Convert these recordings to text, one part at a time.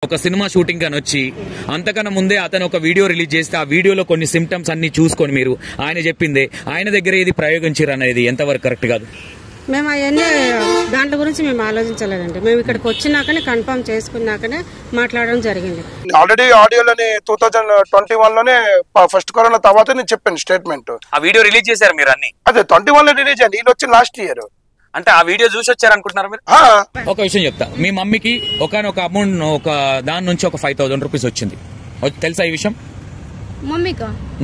ఒక cinema shooting అని వచ్చి అంతకన్నా ముందే అతను ఒక వీడియో రిలీజ్ చేస్తే ఆ వీడియోలో కొన్ని సిమ్టమ్స్ అన్ని చూసుకొని మీరు ఆయన చెప్పిందే ఆయన దగ్గర ఏది ప్రయోగించారు అనేది ఎంతవరకు కరెక్ట్ కాదు? మేము అవన్నీ దాంట్లో గురించి మేము ఆలోచించలేదండి. మేము ఇక్కడికి వచ్చినాకనే కన్ఫర్మ్ చేసుకున్నాకనే మాట్లాడడం జరిగింది. ఆల్రెడీ ఆడియోలోనే 2021లోనే ఫస్ట్ కరోనా తర్వాత నేను చెప్పాను స్టేట్మెంట్. ఆ వీడియో రిలీజ్ చేశారు మీరు అన్ని? అదే 21లో రిలీజ్ అయ్యింది. వీళ్ళు వచ్చి లాస్ట్ ఇయర్. అంటే ఆ వీడియో చూసి వచ్చారు అనుకుంటున్నారు మీరు? ఒక విషయం చెప్తా, మీ మమ్మీకి ఒకనొక అమౌంట్ ఒక దాని నుంచి ఒక 5,000 రూపీస్ వచ్చింది, తెలుసా ఈ విషయం?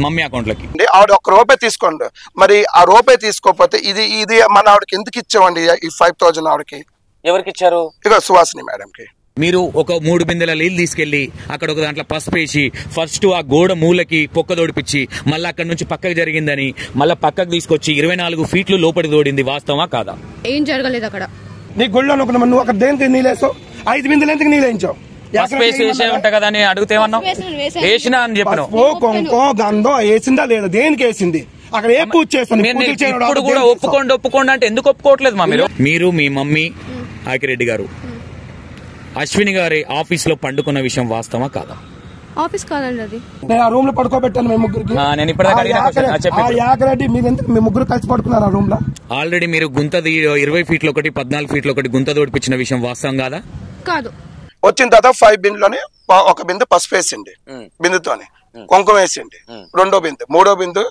మమ్మీ అకౌంట్ లోకి ఆవిడ 1 రూపాయి తీసుకోండి. మరి ఆ రూపాయి తీసుకోకపోతే ఇది మన ఆవిడకి ఎందుకు ఇచ్చామండి ఈ 5,000? ఆవిడకి ఎవరికి ఇచ్చారు? ఇక సుహాసిని మేడం కి. మీరు ఒక 3 బిందెల నీళ్ళు తీసుకెళ్లి అక్కడ ఒక దాంట్లో పసుపు వేసి ఫస్ట్ ఆ గోడ మూలకి పొక్క తోడిపించి మళ్ళీ అక్కడ నుంచి పక్కకు జరిగిందని మళ్ళీ పక్కకు తీసుకొచ్చి 24 ఫీట్లు లోపలికి తోడింది, వాస్తవమా కాదా? ఏం జరగలేదు అక్కడ. నీ గుళ్ళో నువ్వు అక్కడ దేనికి నీళ్ళేసావు? 5 బిందెలు ఎందుకు నీళ్ళేయించావు? ఉంటా కదా అని అడుగుతేమన్నా వేసినా అని చెప్పను. గంధం వేసిందా లేదా? దేనికి వేసింది? అక్కడ ఏ పూజ చేస్తాను? ఇప్పుడు కూడా ఒప్పుకోండి అంటే ఎందుకు ఒప్పుకోవట్లేదు మా? మీరు మీ మమ్మీ ఆకిరెడ్డి గారు అశ్విని గారి ఆఫీస్ లో పండుకున్న విషయం వాస్తవా కాదా? ఆఫీస్ కాదండి అది. నేను ఆ రూమ్ లో పడుకోబెట్టాను మేము ముగ్గురికి. నేను ఇప్పటిదాకా మీ ముగ్గురు కలిసి పడుకున్నారు ఆ రూమ్ లో. ఆల్రెడీ మీరు గుంతది 20 ఫీట్లు ఒకటి 14 ఫీట్లు ఒకటి గుంత తోడిపించిన విషయం వాస్తవం కాదా? కాదు. వచ్చిన తర్వాత 5 బిందులోనే 1 బిందు పసుపు వేసిండి, బిందుతోని కుంకుమ వేసిండి, 2వ బిందు, 3వ బిందు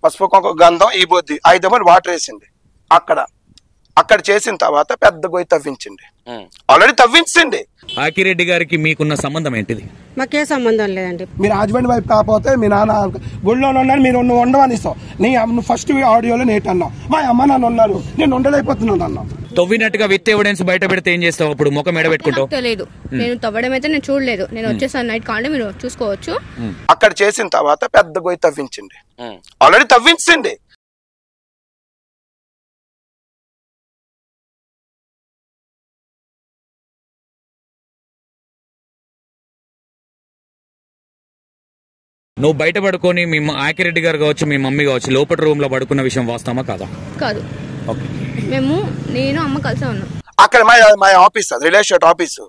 పసుపు కుంకుమ గంధం ఈ బొద్ది 5 వాటర్ వేసిండి. అక్కడ చేసిన తర్వాత పెద్ద గొయ్యి తవ్వించింది. ఆల్రెడీ తవ్వించండి. ఆకిరెడ్డి గారికి మీకున్న సంబంధం ఏంటిది? మాకే సంబంధం లేదండి. మీరు హస్బెండ్ వైఫ్ కాకపోతే మీ నాన్న గుళ్ళో ఉన్నారు, మీరు ఉండవని ఇస్తావు. నువ్వు ఫస్ట్ ఆడియోలో నేట్ అన్నావు, మా అమ్మ నాన్న ఉన్నారు, నేను ఉండలేకపోతున్నాను అన్నావు. తవ్వినట్టుగా విత్ ఎవిడెన్స్ బయట పెడితే ఏం చేస్తావు? అప్పుడు ముఖం ఎడబెట్టుకుంటావు? తెలియదు, నేను తవ్వడం అయితే నేను చూడలేదు. నేను వచ్చేసాను నైట్ కాంటే మీరు చూసుకోవచ్చు. అక్కడ చేసిన తర్వాత పెద్ద గొయ్యి తవ్వించండి. ఆల్రెడీ తవ్వించండి. నువ్వు బయట పడుకొని మీ ఆకిరెడ్డి గారు కావచ్చు మీ మమ్మీ కావచ్చు లోపల రూమ్ లో పడుకున్న విషయం వాస్తవమా కాదా? కాదు. నేను అమ్మ కలిసే ఉన్నాం. అక్కడ మా ఆఫీస్, అది రిలేషన్ ఆఫీసు.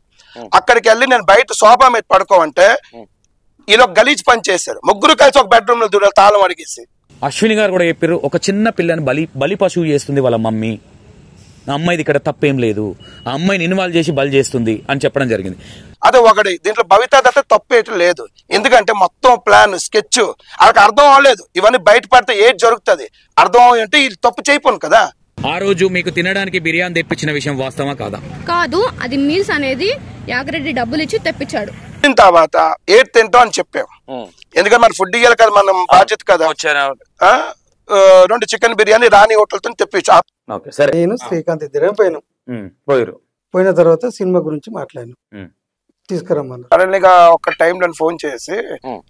అక్కడికి వెళ్ళి నేను బయట సోఫా మీద పడుకోమంటే ఇలా గలీజ్ పని చేశారు. ముగ్గురు కలిసి ఒక బెడ్రూమ్ లో దూరం తాళం అడిగేసి. అశ్విని గారు కూడా చెప్పారు, ఒక చిన్న పిల్లని బలి పశువు చేస్తుంది వాళ్ళ మమ్మీ, ఆ అమ్మాయిది ఇక్కడ తప్పేం లేదు, ఆ అమ్మాయిని ఇన్వాల్వ్ చేసి బలి చేస్తుంది అని చెప్పడం జరిగింది. అదే ఒకటి, దీంట్లో భవిత దత్త తప్పేయటం లేదు. ఎందుకంటే మొత్తం ప్లాన్ స్కెచ్ వాళ్ళకి అర్థం అవ్వలేదు. ఇవన్నీ బయట పడితే ఏది జరుగుతుంది అర్థం అంటే వీళ్ళు తప్పు చేయపోను కదా. ఆ రోజు మీకు తినడానికి బిర్యానీ తెప్పించిన విషయం వాస్తవా కాదా? కాదు, అది మీల్స్ అనేది యాగిరెడ్డి డబ్బులు ఇచ్చి తెప్పించాడు. తర్వాత ఏది తింటాం అని చెప్పాం. ఎందుకంటే మన ఫుడ్ ఇవ్వాలి కదా, మనం బాధ్యత కదా. 2 చికెన్ బిర్యానీ రాణి హోటల్తో తెప్పించా. నేను శ్రీకాంత్ ఇద్దరే పోయిన తర్వాత సినిమా గురించి మాట్లాడాను, తీసుకురమ్మన్నారు. సడన్లీగా ఒక టైంలో ఫోన్ చేసి,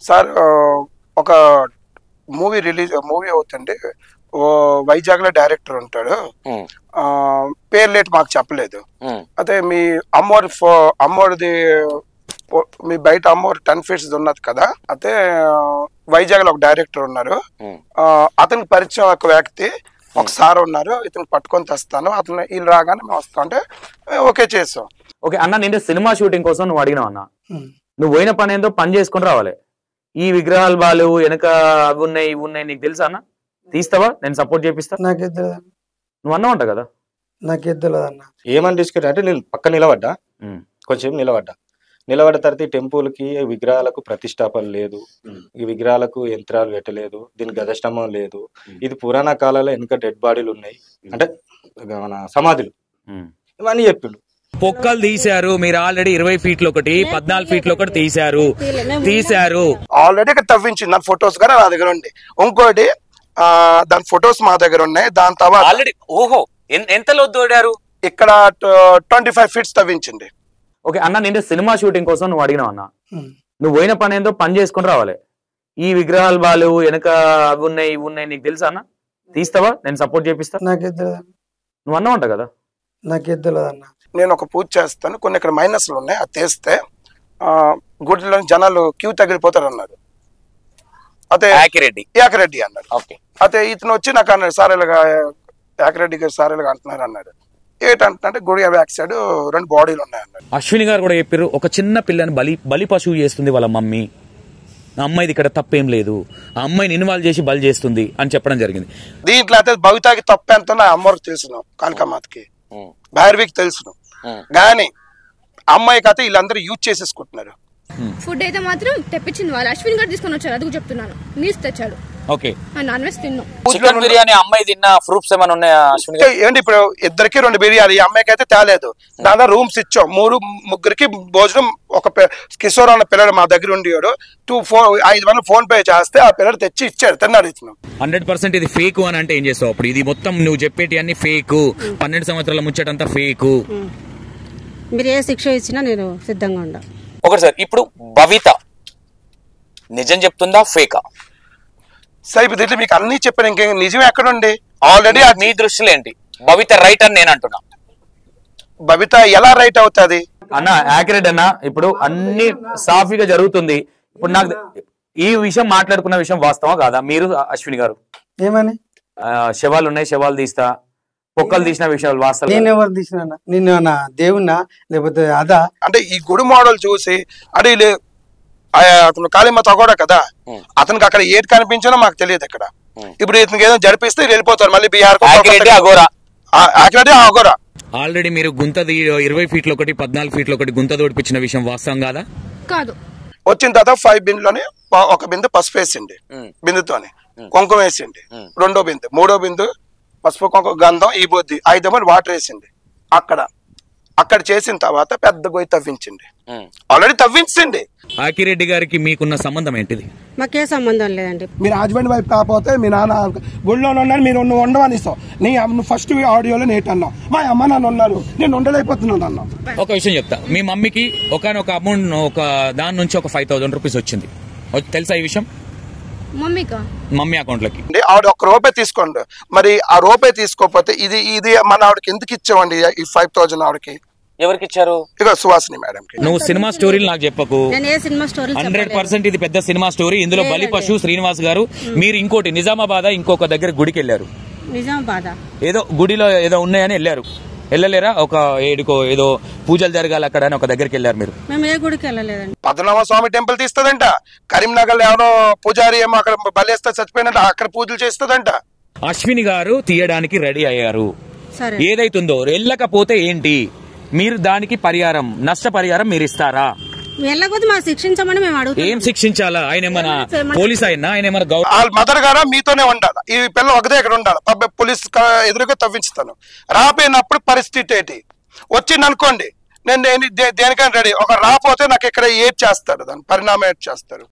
సార్ ఒక మూవీ అవుతుంది, వైజాగ్ లో డైరెక్టర్ ఉంటాడు, పేరు లేట్ మాకు చెప్పలేదు. అదే మీ అమ్మోడిది మీ బయట అమ్మోరు 10 ఫీట్స్ ఉన్నది కదా, అయితే వైజాగ్ లో ఒక డైరెక్టర్ ఉన్నారు, అతనికి పరిచయం ఒక వ్యక్తి ఒక సార్ ఉన్నారు, ఇతను పట్టుకొని తెస్తాను, అతను వీళ్ళు రాగానే మేము వస్తాం అంటే ఓకే చేసాం. ఓకే అన్న, నేను సినిమా షూటింగ్ కోసం నువ్వు అడిగినావు అన్న, నువ్వు పోయిన పని ఏందో పని చేసుకుని రావాలి. ఈ విగ్రహాలు బాలు వెనక అవి ఉన్నాయి ఇవి ఉన్నాయి నీకు తెలుసా అన్న? తీస్తావా? నేను సపోర్ట్ చేపిస్తా. నువ్వు అన్నావంట కదా. నాకేద్దలేదన్న. ఏమని తీసుకెళ్ళి అంటే నేను పక్క నిలబడ్డా, కొంచెం నిలబడ్డ తర్వాత ఈ టెంపుల్ కి విగ్రహాలకు ప్రతిష్టాపన లేదు, ఈ విగ్రహాలకు యంత్రాలు పెట్టలేదు, దీనికి గజస్తంభం లేదు, ఇది పురాణ కాలంలో వెనుక డెడ్ బాడీలు ఉన్నాయి అంటే మన సమాధులు, ఇవన్నీ చెప్పిండు. పొక్కలు తీశారు మీరు, ఆల్రెడీ 20 ఫీట్లు ఒకటి 14 ఫీట్లు ఒకటి తీశారు. ఆల్రెడీ ఇక్కడ తవ్వించింది, దాని ఫొటోస్ కూడా నా దగ్గర ఉంది. ఇంకోటి దాని ఫొటోస్ మా దగ్గర ఉన్నాయి. దాని తర్వాత ఆల్రెడీ ఓహో ఎంత లోతు తోడారు? ఇక్కడ 25 ఫీట్స్ తవ్వించింది. ఓకే అన్న, నేను సినిమా షూటింగ్ కోసం నువ్వు అడిగినావు అన్న, నువ్వు పోయిన పని ఏందో పని చేసుకుని రావాలి. ఈ విగ్రహాలు బాలు వెనక అవి ఉన్నాయి ఇవి ఉన్నాయి నీకు తెలుసా అన్న? తీస్తావా? నేను సపోర్ట్ చేపిస్తా. నువ్వు అన్నావంట కదా. నాకేద్దలేదన్న. నేను ఒక పూజ చేస్తాను, కొన్ని ఇక్కడ మైనస్లు ఉన్నాయి, అది తీస్తే గుడిలో జనాలు క్యూ తగిలిపోతారు అన్నారు. అదే యాకిరెడ్డి అన్నాడు. అయితే ఇతను వచ్చి నాకు అన్నాడు, సార్ ఇలాగా యాకిరెడ్డి గారు సార్ ఇలాగా అంటున్నారు అన్నాడు. ఏంటంటే గుడి బ్యాక్ సైడ్ 2 బాడీలు ఉన్నాయన్నారు. అశ్విని గారు కూడా చెప్పారు, ఒక చిన్న పిల్లని బలి పశువు చేస్తుంది వాళ్ళ మమ్మీ, ఆ అమ్మాయిది ఇక్కడ తప్పేం లేదు, ఆ అమ్మాయిని ఇన్వాల్వ్ చేసి బలి చేస్తుంది అని చెప్పడం జరిగింది. దీంట్లో అయితే భవితాకి తప్పు ఎంతో నా అమ్మకి తెలుసును, కాళికామాతకి భైరవికి తెలుసును, కానీ అమ్మాయికి అయితే వీళ్ళందరూ యూజ్ చేసేసుకుంటున్నారు. ఫుడ్ అయితే మాత్రం తెప్పించింది వాళ్ళు, అశ్విన్ గారు తీసుకొని వచ్చారు, అది చెప్తున్నాను. నీస్ తెచ్చాడు, ఓకే, నాన్ వెజ్ తిన్నాం. చికెన్ బిర్యానీ అమ్మాయి తిన్న ప్రూఫ్స్ ఏమైనా ఉన్నాయా అశ్విని గారు? ఏంటి ఇప్పుడు ఇద్దరికి 2 బిర్యానీ, ఈ అమ్మాయికి అయితే తేలేదు. దాదాపు రూమ్స్ ఇచ్చాం, 3 భోజనం. ఒక కిషోర్ అన్న పిల్లడు మా దగ్గర ఉండేవాడు, 5 ఫోన్ పే చేస్తే ఆ పిల్లడు తెచ్చి ఇచ్చాడు, తిన్నాడు. ఇచ్చినాం. 100% ఇది ఫేక్ అని అంటే ఏం చేస్తావు అప్పుడు? ఇది మొత్తం నువ్వు చెప్పేటి అన్ని ఫేక్, 12 సంవత్సరాల ముచ్చటంతా ఫేక్. మీరు ఏ శిక్ష ఇచ్చినా నేను సిద్ధంగా ఉండా. ఒకటి సార్, ఇప్పుడు భవిత నిజం చెప్తుందా ఫేకా? సరే ఇప్పుడు దీంట్లో మీకు అన్ని చెప్పాను, ఇంకేం నిజం ఎక్కడుండి? ఆల్రెడీ మీ దృష్టిలో ఏంటి భవిత రైట్ అని నేను అంటున్నా? భవిత ఎలా రైట్ అవుతుంది అన్న? యాక్యురేట్ అన్న, ఇప్పుడు అన్ని సాఫీగా జరుగుతుంది. ఇప్పుడు నాకు ఈ విషయం మాట్లాడుకున్న విషయం వాస్తవా కాదా? మీరు అశ్విని గారు ఏమని శవాలు ఉన్నాయి, శవాలు తీస్తా, పొక్కలు తీసిన విషయాలు వాస్తవం? నేను ఎవరు తీసినా? నిన్న దేవున్నా లేకపోతే అదా? అంటే ఈ గుడి మోడల్ చూసి అంటే అతను కాళీమాత కూడా కదా, అతనికి అక్కడ ఏది కనిపించినా మాకు తెలియదు ఇక్కడ. ఇప్పుడు ఇతనికి ఏదో జరిపిస్తే వెళ్ళిపోతారు మళ్ళీ బీహార్. ఆల్రెడీ మీరు గుంత 20 ఫీట్ల ఒకటి 14 ఫీట్ల ఒకటి గుంత తోడిపించిన విషయం వాస్తవం కాదా? కాదు. వచ్చిన తర్వాత 5 బిందులోనే 1 బిందు పసుపు వేసిండి, బిందుతోని కుంకుమ వేసిండి, 2వ బిందు, 3వ బిందు పసుపు కుంకుమ గంధం ఈ బొద్ది 5 వాటర్ వేసింది. అక్కడ చేసిన తర్వాత పెద్ద గొయ్యి తవ్వించింది, ఆల్రెడీ తవ్వించండి. ఆకిరెడ్డి గారికి మీకున్న సంబంధం ఏంటిది? మాకే సంబంధం లేదండి. మీరు హస్బెండ్ వైఫ్ కాకపోతే మీ నాన్న గుళ్ళో ఉన్నాను, మీరు ఉండవని ఇస్తావు. నీ ఫస్ట్ ఆడియోలో నేట్ అన్నావు, మా అమ్మ నాన్న ఉన్నారు, నేను ఉండలేకపోతున్నాను అన్నావు. ఒక విషయం చెప్తా, మీ మమ్మీకి ఒకనొక అమౌంట్, ఒక దాని నుంచి ఒక 5,000 రూపీస్ వచ్చింది, తెలుసా ఈ విషయం? మమ్మీ అకౌంట్ లోకి ఆవిడ 1 రూపాయి తీసుకోండి, మరి ఆ రూపాయి తీసుకోకపోతే ఇది మన ఆవిడకి ఎందుకు ఇచ్చామండి ఈ 5,000? ఆవిడకి ఎవరికి ఇచ్చారు? ఇక సుహాసిని మేడం కి. నువ్వు సినిమా స్టోరీలు నాకు చెప్పకు. 100% ఇది పెద్ద సినిమా స్టోరీ. ఇందులో బలి పశు శ్రీనివాస్ గారు, మీరు ఇంకోటి నిజామాబాద్ ఇంకొక దగ్గర గుడికి వెళ్ళారు. నిజామాబాద్ ఏదో గుడిలో ఏదో ఉన్నాయని వెళ్ళారు, వెళ్ళలేరా? ఒక ఏదో పూజలు జరగాలి అక్కడ అని ఒక దగ్గరికి వెళ్ళారు మీరు. మేము ఏ గుడికి వెళ్ళలేదండి. పద్మనాభ స్వామి టెంపుల్ తీస్తుందంట, కరీంనగర్ లో ఎవరో పూజారి ఏమో అక్కడ బలేస్తే చచ్చిపోయినట్టు అక్కడ పూజలు చేస్తుందంట. అశ్విని గారు తీయడానికి రెడీ అయ్యారు, సరే ఏదైతుందో వెళ్ళకపోతే ఏంటి, మీరు దానికి పరిహారం, నష్టపరిహారం మీరు ఇస్తారా? వెళ్ళకపోతే మా శిక్షించమని మేము అడుగుతాం. ఏం శిక్షించాలా? ఆయన ఏమన్నా పోలీస్ అయినా, ఆయన ఏమన్నా వాళ్ళ మదర్ గారా మీతోనే ఉండాలి, ఈ పిల్ల ఒకదే ఇక్కడ ఉండాలి, పోలీస్ ఎదురుగా తవ్వించుతాను. రాపోయినప్పుడు పరిస్థితి ఏంటి? వచ్చింది అనుకోండి, నేను దేనికైనా రెడీ. ఒక రాపోతే నాకు ఇక్కడ ఏడ్ చేస్తాడు, దాని పరిణామం ఏడ్ చేస్తారు.